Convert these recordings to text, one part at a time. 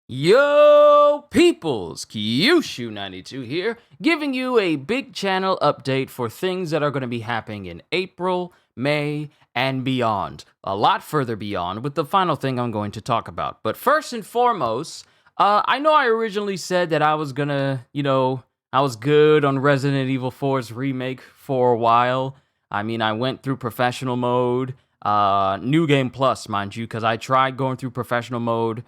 Yo, peoples! Kyushu92 here, giving you a big channel update for things that are going to be happening in April, May, and beyond. A lot further beyond with the final thing I'm going to talk about. But first and foremost, I know I originally said that I was gonna, I was good on Resident Evil 4's remake for a while. I mean, I went through professional mode, New Game Plus, mind you, because I tried going through professional mode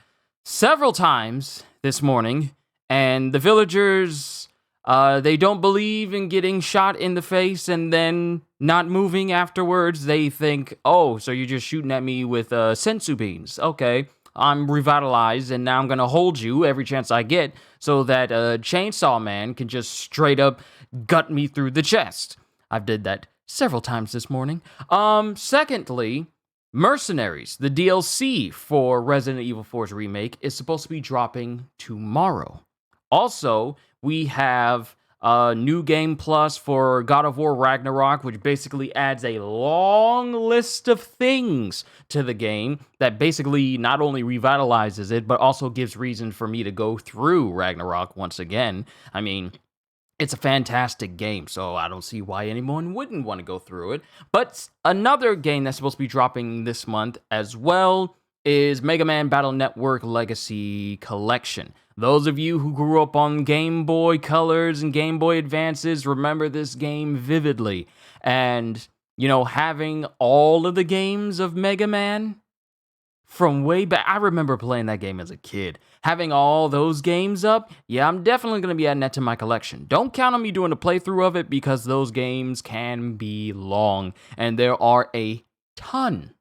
several times this morning, and the villagers, they don't believe in getting shot in the face and then not moving afterwards. They think, oh, so you're just shooting at me with sensu beans. Okay, I'm revitalized, and now I'm gonna hold you every chance I get so that Chainsaw Man can just straight up gut me through the chest. I've did that several times this morning. Secondly, Mercenaries, the DLC for Resident Evil 4's remake, is supposed to be dropping tomorrow. Also, we have a New Game Plus for God of War Ragnarok, which basically adds a long list of things to the game that basically not only revitalizes it, but also gives reason for me to go through Ragnarok once again. I mean, it's a fantastic game, so I don't see why anyone wouldn't want to go through it. But another game that's supposed to be dropping this month as well is Mega Man Battle Network Legacy Collection. Those of you who grew up on Game Boy Colors and Game Boy Advances remember this game vividly. And, having all of the games of Mega Man from way back. I remember playing that game as a kid. Having all those games up, yeah, I'm definitely going to be adding that to my collection. Don't count on me doing a playthrough of it because those games can be long, and there are a ton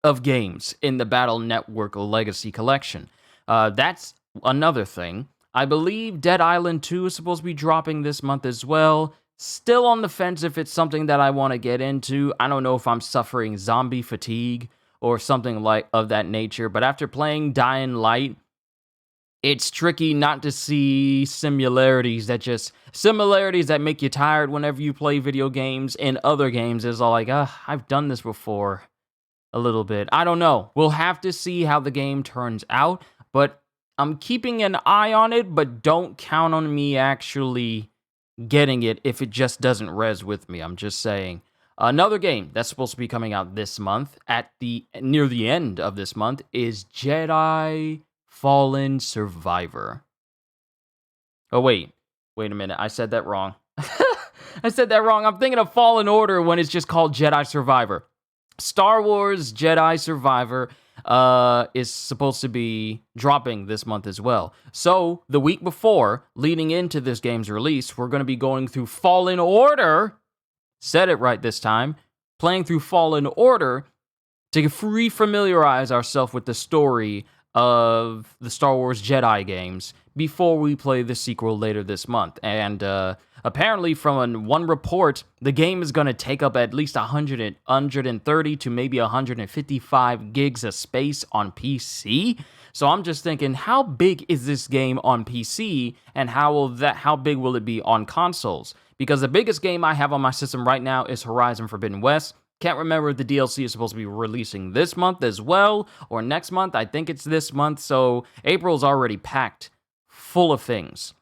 of games in the Battle Network Legacy Collection. That's another thing. I believe Dead Island 2 is supposed to be dropping this month as well. Still on the fence if it's something that I want to get into. I don't know if I'm suffering zombie fatigue or something like of that nature. But after playing Dying Light, it's tricky not to see similarities that make you tired whenever you play video games. In other games, it's all like, I've done this before a little bit. I don't know. We'll have to see how the game turns out, but I'm keeping an eye on it, but don't count on me actually getting it if it just doesn't res with me. I'm just saying. Another game that's supposed to be coming out this month, near the end of this month, is Jedi Fallen Survivor. Oh, wait a minute. I said that wrong. I said that wrong. I'm thinking of Fallen Order when it's just called Jedi Survivor. Star Wars Jedi Survivor is supposed to be dropping this month as well. So, the week before, leading into this game's release, we're going to be going through Fallen Order. Said it right this time. Playing through Fallen Order to familiarize ourselves with the story of the Star Wars Jedi games before we play the sequel later this month. And apparently, from one report, the game is going to take up at least 130 to maybe 155 gigs of space on PC. So I'm just thinking, how big is this game on PC, and how big will it be on consoles? Because the biggest game I have on my system right now is Horizon Forbidden West. Can't remember if the DLC is supposed to be releasing this month as well, or next month. I think it's this month, so April's already packed full of things.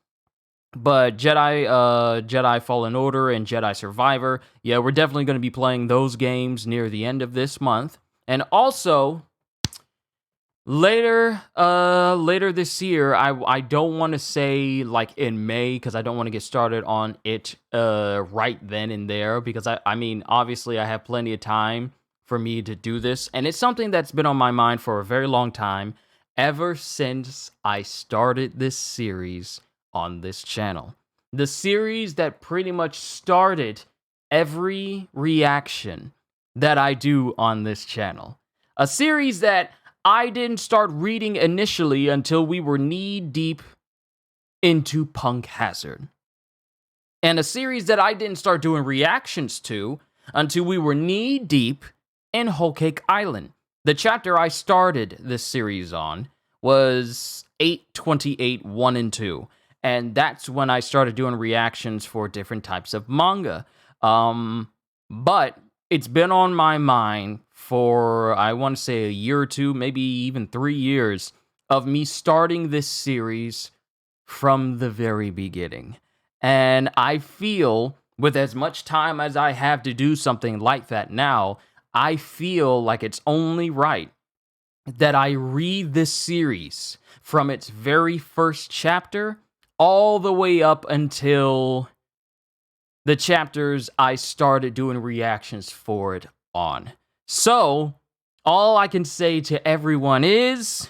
But Jedi Fallen Order and Jedi Survivor, yeah, we're definitely going to be playing those games near the end of this month. And also, later this year, I don't want to say like in May, because I don't want to get started on it right then and there, because I mean, obviously I have plenty of time for me to do this, and it's something that's been on my mind for a very long time, ever since I started this series on this channel. The series that pretty much started every reaction that I do on this channel. A series that I didn't start reading initially until we were knee-deep into Punk Hazard. And a series that I didn't start doing reactions to until we were knee-deep in Whole Cake Island. The chapter I started this series on was 828 1 and 2. And that's when I started doing reactions for different types of manga. But it's been on my mind for, I want to say, a year or two, maybe even 3 years, of me starting this series from the very beginning. And I feel, with as much time as I have to do something like that now, I feel like it's only right that I read this series from its very first chapter all the way up until the chapters I started doing reactions for it on. So, all I can say to everyone is